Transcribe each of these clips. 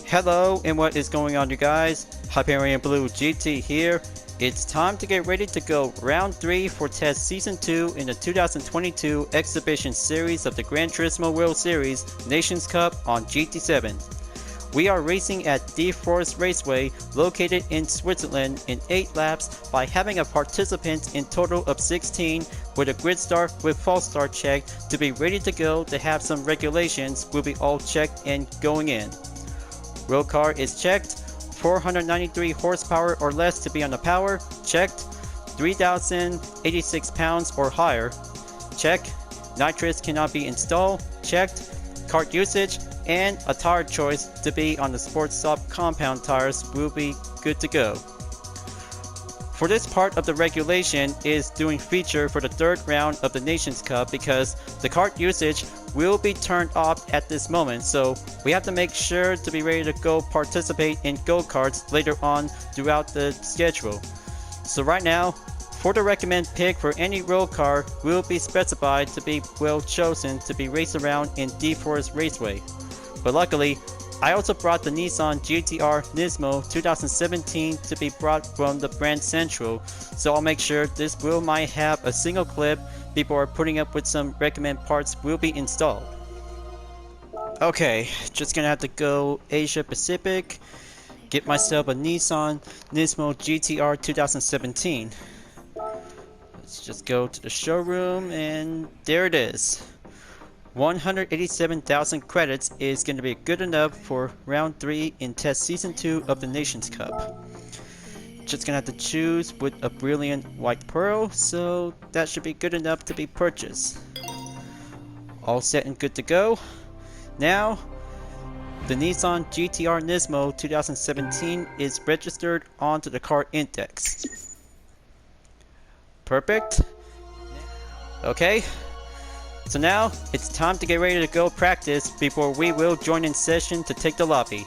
Hello, and what is going on, you guys? Hyperion-Blue-GT here. It's time to get ready to go round 3 for test season 2 in the 2022 exhibition series of the Gran Turismo World Series Nations Cup on GT7. We are racing at Deep Forest Raceway located in Switzerland in 8 laps by having a participant in total of 16 with a grid start with false start checked to be ready to go to have some regulations will be all checked and going in. Road car is checked, 493 horsepower or less to be on the power, checked, 3,086 pounds or higher, check, nitrous cannot be installed, checked, kart usage, and a tire choice to be on the sports soft compound tires will be good to go. For this part of the regulation is doing feature for the third round of the Nations Cup because the kart usage will be turned off at this moment, so we have to make sure to be ready to go participate in go-karts later on throughout the schedule. So right now, for the recommend pick for any road car will be specified to be well chosen to be raced around in Deep Forest Raceway. But luckily, I also brought the Nissan GT-R Nismo 2017 to be brought from the brand Central, so I'll make sure this will might have a single clip before putting up with some recommend parts will be installed. Okay, just gonna have to go Asia Pacific, get myself a Nissan Nismo GT-R 2017. Let's just go to the showroom and there it is. 187,000 credits is going to be good enough for round 3 in test season 2 of the Nations Cup. Just gonna have to choose with a brilliant white pearl, so that should be good enough to be purchased. All set and good to go. Now, the Nissan GT-R Nismo 2017 is registered onto the car index. Perfect. Okay. So now, it's time to get ready to go practice before we will join in session to take the lobby.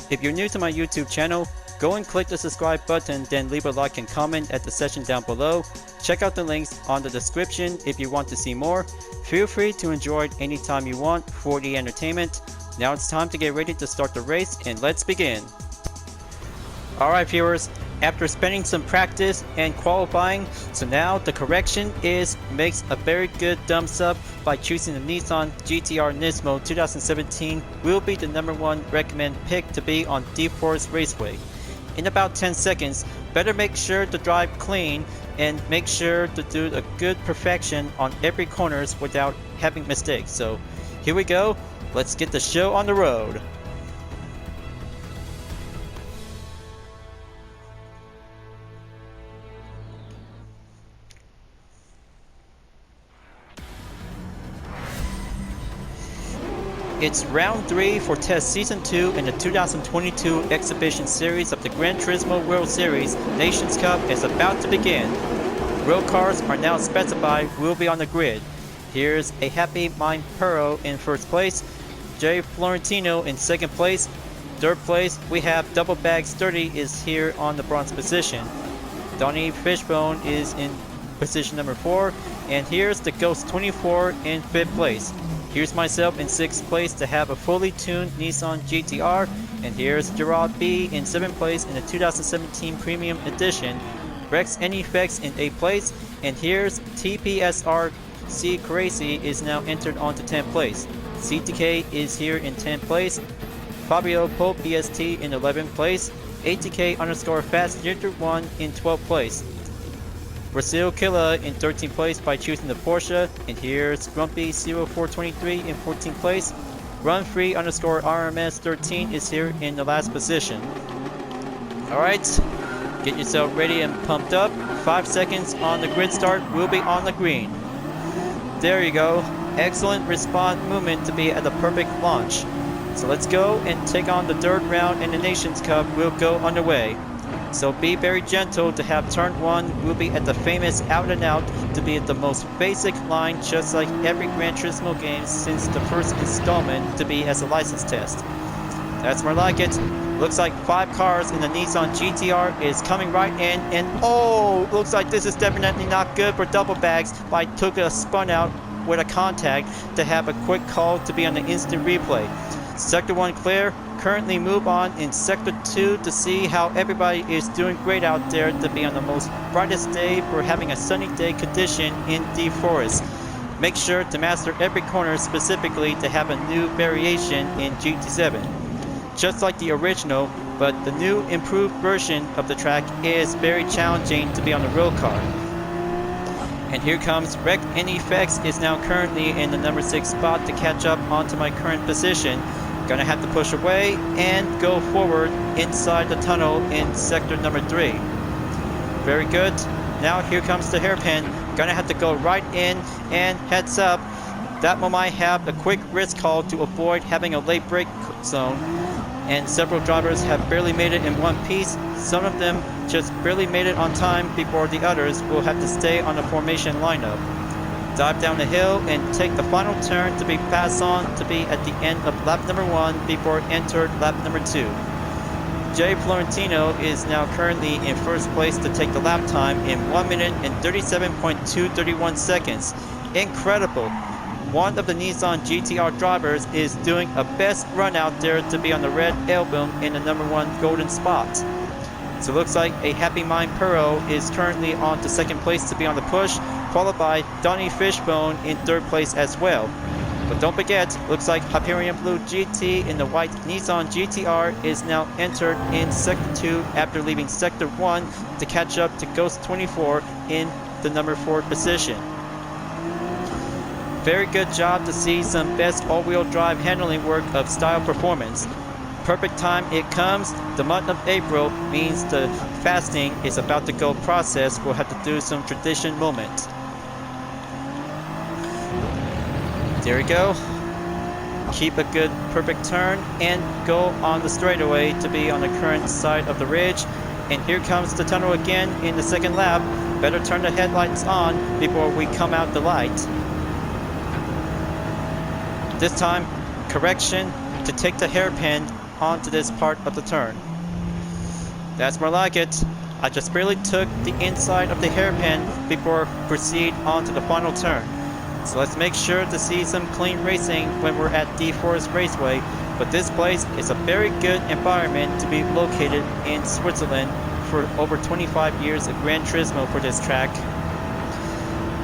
If you're new to my YouTube channel, go and click the subscribe button, then leave a like and comment at the section down below. Check out the links on the description if you want to see more. Feel free to enjoy it anytime you want for the entertainment. Now it's time to get ready to start the race and let's begin. Alright viewers, after spending some practice and qualifying, so now the correction is makes a very good thumbs up by choosing the Nissan GT-R Nismo 2017 will be the #1 recommend pick to be on Deep Forest Raceway. In about 10 seconds, better make sure to drive clean and make sure to do a good perfection on every corners without having mistakes. So here we go, let's get the show on the road. It's round 3 for test season 2 in the 2022 exhibition series of the Gran Turismo World Series Nations Cup is about to begin. Road cars are now specified will be on the grid. Here's a Happy Mind Pearl in first place, Jay Florentino in second place. Third place we have Double Bag Sturdy is here on the bronze position. Donnie Fishbone is in position number 4, and here's the Ghost 24 in 5th place. Here's myself in 6th place to have a fully tuned Nissan GT-R, and here's Gerard B in 7th place in the 2017 Premium Edition. Rex NEFX in 8th place, and here's TPSR C Crazy is now entered onto 10th place. CTK is here in 10th place. Fabio Pope BST in 11th place. ATK _ Fast Ninja 1 in 12th place. Brazil Killa in 13th place by choosing the Porsche, and here's Grumpy 0423 in 14th place. Run Free _ RMS 13 is here in the last position. Alright, get yourself ready and pumped up. 5 seconds on the grid start will be on the green. There you go, excellent respawn movement to be at the perfect launch. So let's go and take on the third round in the Nations Cup will go underway. So be very gentle to have turn 1 will be at the famous out and out to be at the most basic line just like every Gran Turismo game since the first installment to be as a license test. That's more like it. Looks like 5 cars in the Nissan GT-R is coming right in, and oh, looks like this is definitely not good for double bags, but I took a spun out with a contact to have a quick call to be on the instant replay. Sector 1 clear, currently move on in Sector 2 to see how everybody is doing great out there to be on the most brightest day for having a sunny day condition in Deep Forest. Make sure to master every corner specifically to have a new variation in GT7. Just like the original, but the new improved version of the track is very challenging to be on the road car. And here comes Wreck and Effects is now currently in the number 6 spot to catch up onto my current position. Gonna have to push away and go forward inside the tunnel in sector number 3. Very good. Now here comes the hairpin. Gonna have to go right in, and heads up, that one might have a quick risk call to avoid having a late break zone. And several drivers have barely made it in one piece. Some of them just barely made it on time before the others will have to stay on the formation lineup. Dive down the hill and take the final turn to be passed on to be at the end of lap number 1 before entered lap number 2. Jay Florentino is now currently in first place to take the lap time in 1 minute and 37.231 seconds. Incredible! One of the Nissan GT-R drivers is doing a best run out there to be on the red album in the number 1 golden spot. So it looks like a Happy Mind Puro is currently on to second place to be on the push, followed by Donnie Fishbone in third place as well. But don't forget, looks like Hyperion-Blue-GT in the white Nissan GT-R is now entered in Sector 2 after leaving Sector 1 to catch up to Ghost 24 in the number 4 position. Very good job to see some best all-wheel drive handling work of style performance. Perfect time it comes. The month of April means the fasting is about to go process. We'll have to do some tradition moment. There we go. Keep a good perfect turn and go on the straightaway to be on the current side of the ridge. And here comes the tunnel again in the second lap. Better turn the headlights on before we come out the light. This time, correction to take the hairpin onto this part of the turn. That's more like it. I just barely took the inside of the hairpin before proceed onto the final turn. So let's make sure to see some clean racing when we're at Deep Forest Raceway. But this place is a very good environment to be located in Switzerland for over 25 years of Gran Turismo for this track.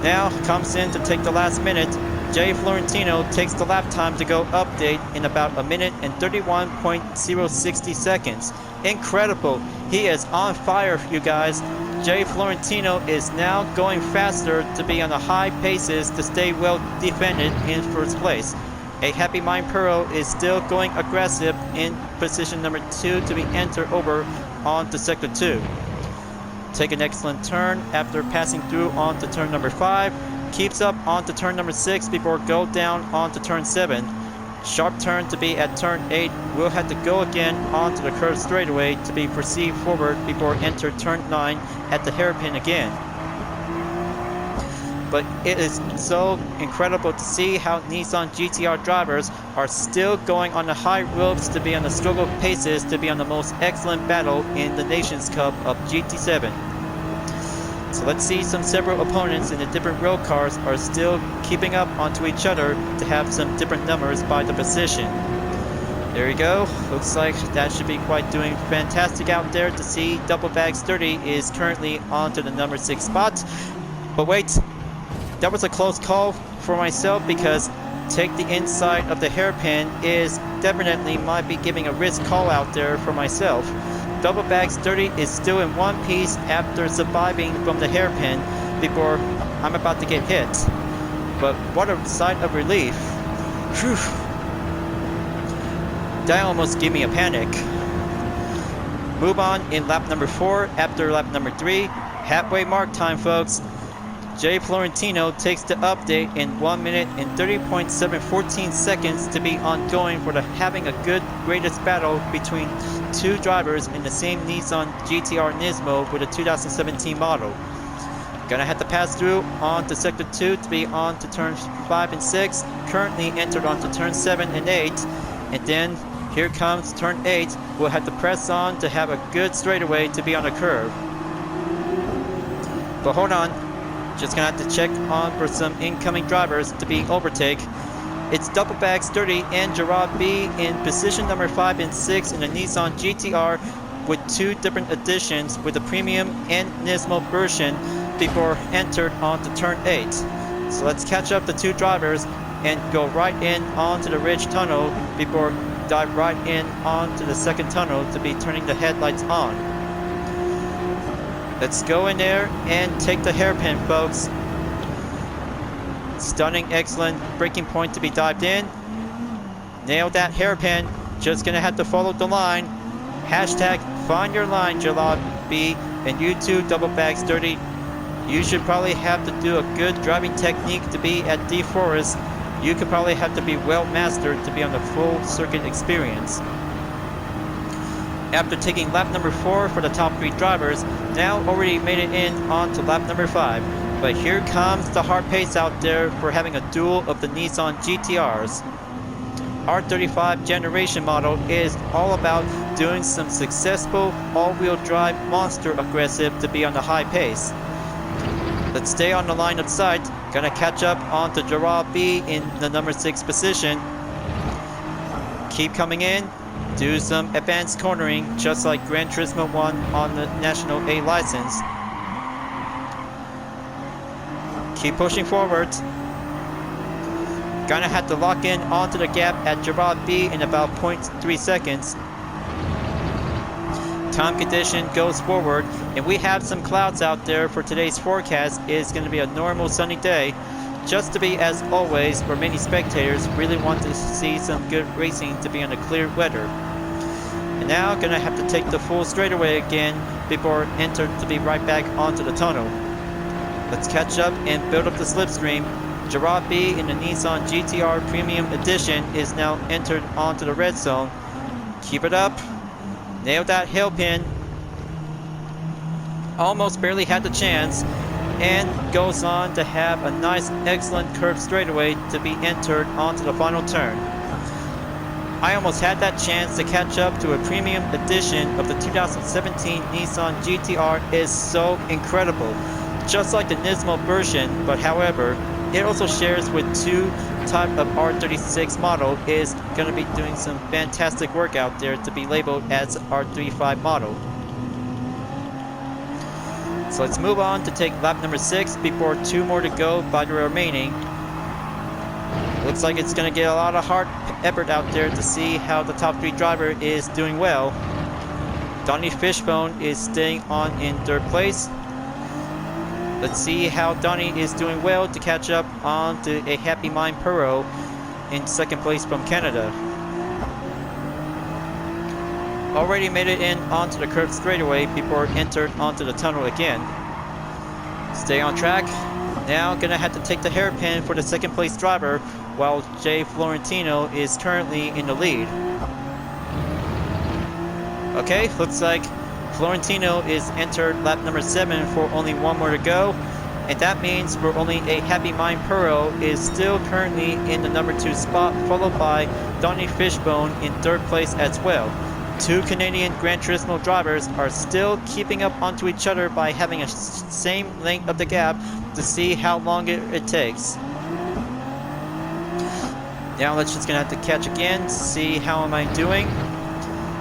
Now comes in to take the last minute. Jay Florentino takes the lap time to go update in about a minute and 31.060 seconds. Incredible. He is on fire, you guys. Jay Florentino is now going faster to be on the high paces to stay well defended in first place. A Happy Mind Puro is still going aggressive in position number 2 to be entered over onto sector 2. Take an excellent turn after passing through onto turn number 5. Keeps up onto turn number 6 before go down onto turn 7. Sharp turn to be at turn 8. We'll have to go again onto the curved straightaway to be proceed forward before enter turn 9 at the hairpin again. But it is so incredible to see how Nissan GT-R drivers are still going on the high ropes to be on the struggle paces to be on the most excellent battle in the Nations Cup of GT7. So let's see some several opponents in the different road cars are still keeping up onto each other to have some different numbers by the position. There you go. Looks like that should be quite doing fantastic out there to see Double Bags 30 is currently onto the number 6 spot. But wait, that was a close call for myself because take the inside of the hairpin is definitely might be giving a risk call out there for myself. Double Bags 30 is still in one piece after surviving from the hairpin before I'm about to get hit. But what a sight of relief. Whew. That almost gave me a panic. Move on in lap number 4 after lap number 3. Halfway mark time, folks. Jay Florentino takes the update in 1 minute and 30.714 seconds to be ongoing for the having a good greatest battle between two drivers in the same Nissan GT-R Nismo with a 2017 model. Gonna have to pass through on to sector 2 to be on to turns 5 and 6. Currently entered onto turn 7 and 8. And then here comes turn 8. We'll have to press on to have a good straightaway to be on a curve. But hold on. Just gonna have to check on for some incoming drivers to be overtake. It's Double Bags 30 and Gerard B in position number 5 and 6 in the Nissan GT-R with 2 different editions with the Premium and Nismo version before entered onto turn 8. So let's catch up the 2 drivers and go right in onto the Ridge Tunnel before dive right in onto the second tunnel to be turning the headlights on. Let's go in there and take the hairpin, folks. Stunning, excellent braking point to be dived in. Nail that hairpin. Just gonna have to follow the line. Hashtag find your line, Jalab B, and you too, Double Bags 30. You should probably have to do a good driving technique to be at Deep Forest. You could probably have to be well mastered to be on the full circuit experience. After taking lap number 4 for the top 3 drivers, now already made it in onto lap number 5. But here comes the hard pace out there for having a duel of the Nissan GT-Rs. R35 generation model is all about doing some successful all-wheel drive monster aggressive to be on the high pace. Let's stay on the line of sight. Gonna catch up onto Gerard B in the number 6 position. Keep coming in. Do some advanced cornering just like Gran Turismo 1 on the National A license. Keep pushing forward. Gonna have to lock in onto the gap at Gerard B in about 0.3 seconds. Time condition goes forward, and we have some clouds out there for today's forecast. It's going to be a normal sunny day. Just to be, as always, for many spectators really want to see some good racing to be on the clear weather. And now gonna have to take the full straightaway again before enter to be right back onto the tunnel. Let's catch up and build up the slipstream. Gerard B in the Nissan GT-R Premium Edition is now entered onto the red zone. Keep it up. Nailed that hairpin. Almost barely had the chance. And goes on to have a nice, excellent curved straightaway to be entered onto the final turn. I almost had that chance to catch up to a Premium Edition of the 2017 Nissan GT-R. Is so incredible. Just like the Nismo version, but however, it also shares with 2 type of R36 model. Is going to be doing some fantastic work out there to be labeled as R35 model. So let's move on to take lap number 6 before 2 more to go by the remaining. Looks like it's going to get a lot of hard effort out there to see how the top 3 driver is doing well. Donnie Fishbone is staying on in 3rd place. Let's see how Donnie is doing well to catch up on to a Happy Mind Puro in 2nd place from Canada. Already made it in onto the curved straightaway before entered onto the tunnel again. Stay on track. Now gonna have to take the hairpin for the 2nd place driver while Jay Florentino is currently in the lead. Okay, looks like Florentino is entered lap number 7 for only 1 more to go, and that means we're only a Happy Mind Puro is still currently in the number 2 spot, followed by Donnie Fishbone in 3rd place as well. 2 Canadian Gran Turismo drivers are still keeping up onto each other by having a same length of the gap to see how long it takes. Now let's just gonna have to catch again, see how am I doing.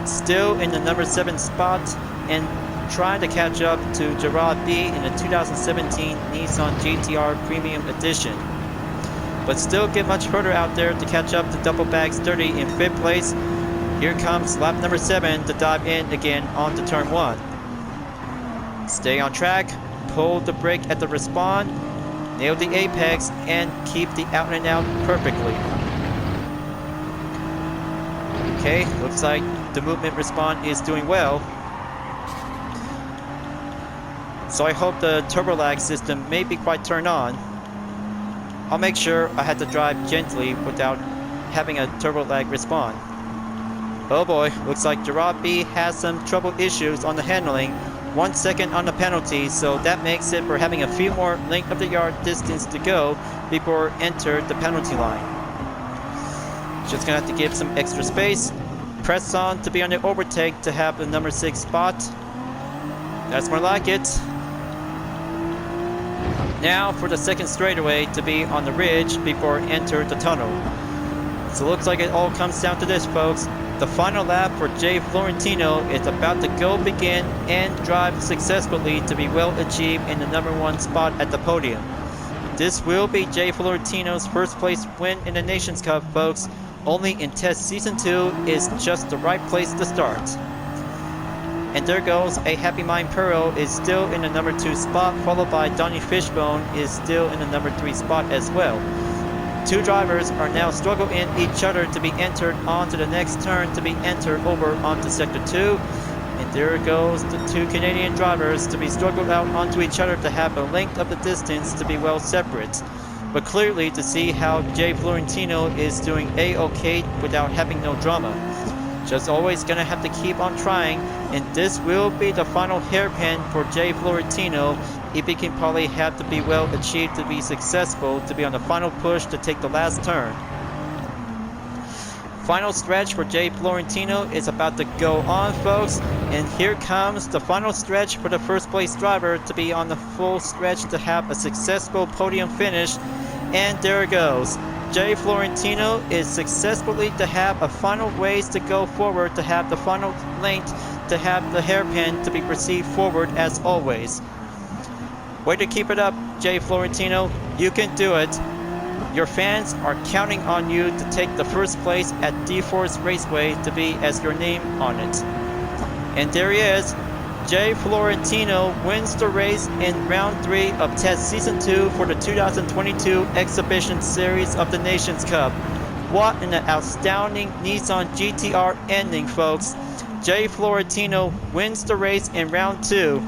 Still in the number 7 spot and trying to catch up to Gerard B in the 2017 Nissan GT-R Premium Edition. But still get much further out there to catch up to Double Bags 30 in 5th place. Here comes lap number 7 to dive in again onto turn 1. Stay on track, pull the brake at the respawn, nail the apex, and keep the out and out perfectly. Okay, looks like the movement respawn is doing well. So I hope the turbo lag system may be quite turned on. I'll make sure I had to drive gently without having a turbo lag respawn. Oh boy, looks like Gerard B has some trouble issues on the handling. 1 second on the penalty, so that makes it for having a few more length of the yard distance to go before enter the penalty line. Just gonna have to give some extra space. Press on to be on the overtake to have the number 6 spot. That's more like it. Now for the 2nd straightaway to be on the ridge before enter the tunnel. So it looks like it all comes down to this, folks. The final lap for Jay Florentino is about to go begin and drive successfully to be well achieved in the #1 spot at the podium. This will be Jay Florentino's first place win in the Nations Cup, folks. Only in Test Season 2 is just the right place to start. And there goes a Happy Mind Pearl is still in the #2 spot, followed by Donnie Fishbone is still in the #3 spot as well. Two drivers are now struggling each other to be entered onto the next turn to be entered over onto Sector 2. And there goes the two Canadian drivers to be struggled out onto each other to have a length of the distance to be well separate. But clearly to see how Jay Florentino is doing a-okay without having no drama. Just always gonna have to keep on trying, and this will be the final hairpin for Jay Florentino if he can probably have to be well achieved to be successful to be on the final push to take the last turn. Final stretch for Jay Florentino is about to go on, folks, and here comes the final stretch for the first place driver to be on the full stretch to have a successful podium finish, and there it goes. Jay Florentino is successfully to have a final ways to go forward to have the final length to have the hairpin to be proceed forward as always. Way to keep it up, Jay Florentino. You can do it. Your fans are counting on you to take the first place at Deep Forest Raceway to be as your name on it. And there he is. Jay Florentino wins the race in round 3 of Test Season 2 for the 2022 Exhibition Series of the Nations Cup. What an outstanding Nissan GT-R ending, folks. Jay Florentino wins the race in round 2.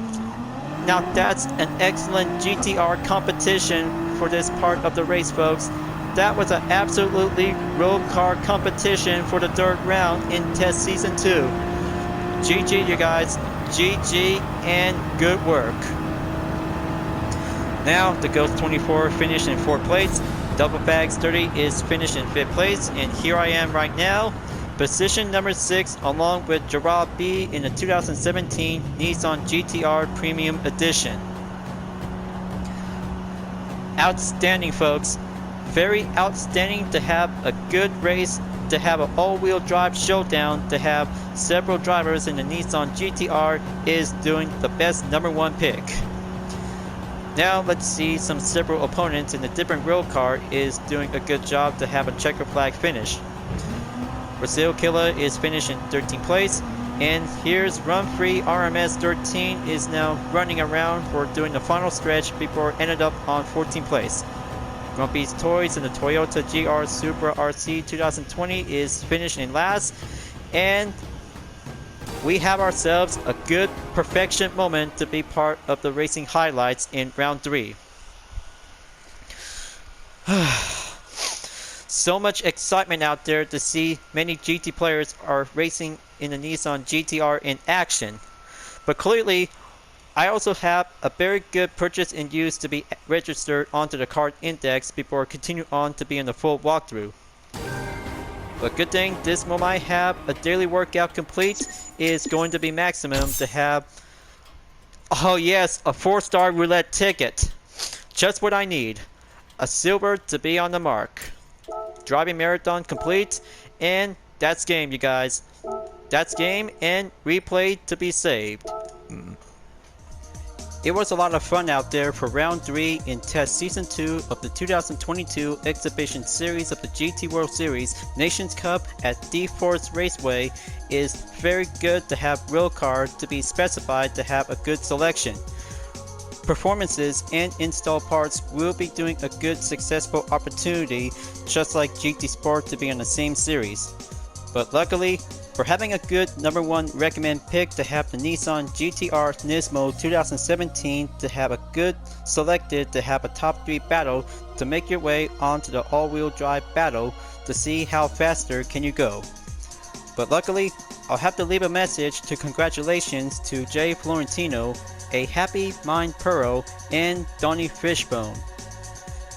Now that's an excellent GT-R competition for this part of the race, folks. That was an absolutely road car competition for the 3rd round in Test Season 2. GG, you guys. GG and good work. Now the Ghost 24 finished in 4th place. Double Bags 30 is finished in 5th place, and here I am right now, position number 6, along with Gerard B in the 2017 Nissan GT-R Premium Edition. Outstanding, folks. Very outstanding to have a good race, to have an all-wheel drive showdown, to have several drivers in the Nissan GT-R is doing the best #1 pick. Now let's see some several opponents in the different road car is doing a good job to have a checker flag finish. Brazil Killer is finished in 13th place, and here's Run Free RMS 13 is now running around for doing the final stretch before ended up on 14th place. Grumpy's Toys in the Toyota GR Supra RC 2020 is finished in last, and we have ourselves a good perfection moment to be part of the racing highlights in round 3. So much excitement out there to see many GT players are racing in the Nissan GT-R in action, but clearly I also have a very good purchase in use to be registered onto the Kart Index before continue on to be in the full walkthrough. But good thing this moment I have a daily workout complete is going to be maximum to have, oh yes, a 4-star roulette ticket. Just what I need. A silver to be on the mark. Driving marathon complete, and that's game, you guys. That's game and replay to be saved. It was a lot of fun out there for round 3 in Test Season 2 of the 2022 Exhibition Series of the GT World Series Nations Cup at Deep Forest Raceway. Is very good to have road car to be specified to have a good selection. Performances and install parts will be doing a good successful opportunity just like GT Sport to be on the same series. But luckily, for having a good #1 recommend pick to have the Nissan GT-R Nismo 2017 to have a good selected to have a top 3 battle to make your way onto the all-wheel drive battle to see how faster can you go. But luckily, I'll have to leave a message to congratulations to Jay Florentino, a Happy Mind Pearl, and Donnie Fishbone.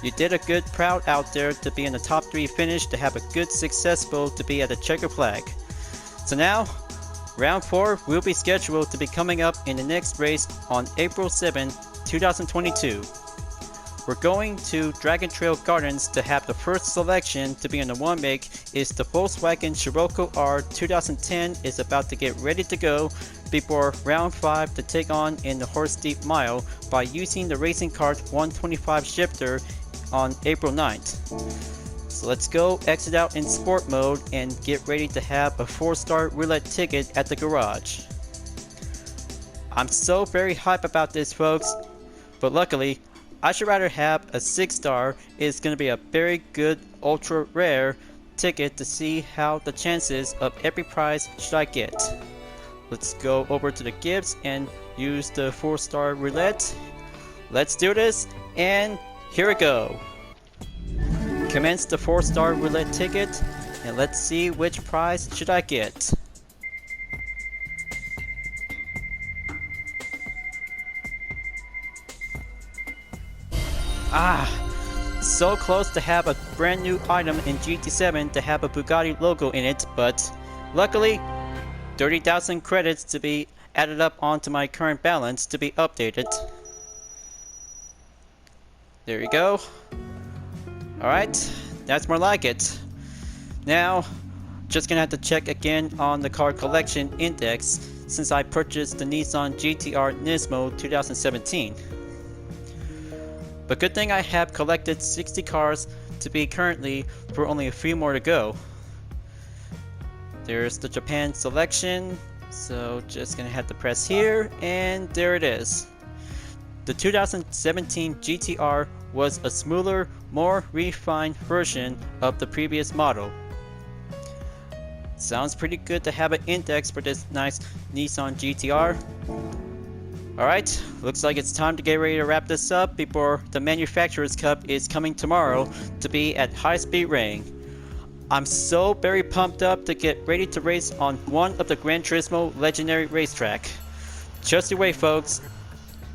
You did a good proud out there to be in the top 3 finish to have a good successful to be at the checker flag. So now, round 4 will be scheduled to be coming up in the next race on April 7, 2022. We're going to Dragon Trail Gardens to have the first selection to be on the one make is the Volkswagen Sciocco R 2010 is about to get ready to go before round 5 to take on in the Horse Deep Mile by using the Racing Kart 125 shifter on April 9th. So let's go exit out in sport mode and get ready to have a 4-star roulette ticket at the garage. I'm so very hyped about this, folks, but luckily I should rather have a 6-star. It's going to be a very good ultra rare ticket to see how the chances of every prize should I get. Let's go over to the Gibbs and use the 4-star roulette. Let's do this, and here we go. Commence the 4-star roulette ticket, and let's see which prize should I get. So close to have a brand new item in GT7 to have a Bugatti logo in it, but luckily 30,000 credits to be added up onto my current balance to be updated. There you go. Alright, that's more like it. Now, just gonna have to check again on the car collection index since I purchased the Nissan GT-R Nismo 2017. But good thing I have collected 60 cars to be currently for only a few more to go. There's the Japan selection, so just gonna have to press here, and there it is. The 2017 GT-R was a smoother, more refined version of the previous model. Sounds pretty good to have an index for this nice Nissan GT-R. Alright, looks like it's time to get ready to wrap this up before the Manufacturers Cup is coming tomorrow to be at High Speed Ring. I'm so very pumped up to get ready to race on one of the Gran Turismo legendary racetrack. Just you wait, folks.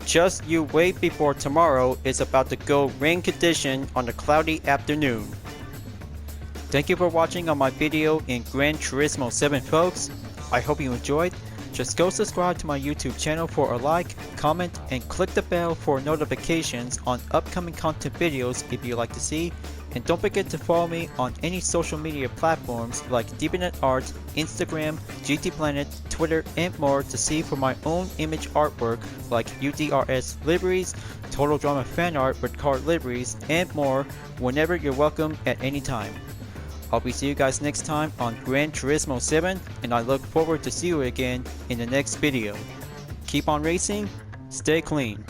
Just you wait before tomorrow is about to go rain condition on a cloudy afternoon. Thank you for watching on my video in Gran Turismo 7, folks. I hope you enjoyed. Just go subscribe to my YouTube channel for a like, comment, and click the bell for notifications on upcoming content videos if you like to see. And don't forget to follow me on any social media platforms like DeepNetArt, Instagram, GT Planet, Twitter, and more to see for my own image artwork like UDRS liveries, Total Drama fan art with car liveries, and more whenever you're welcome at any time. I'll be seeing you guys next time on Gran Turismo 7, and I look forward to see you again in the next video. Keep on racing, stay clean.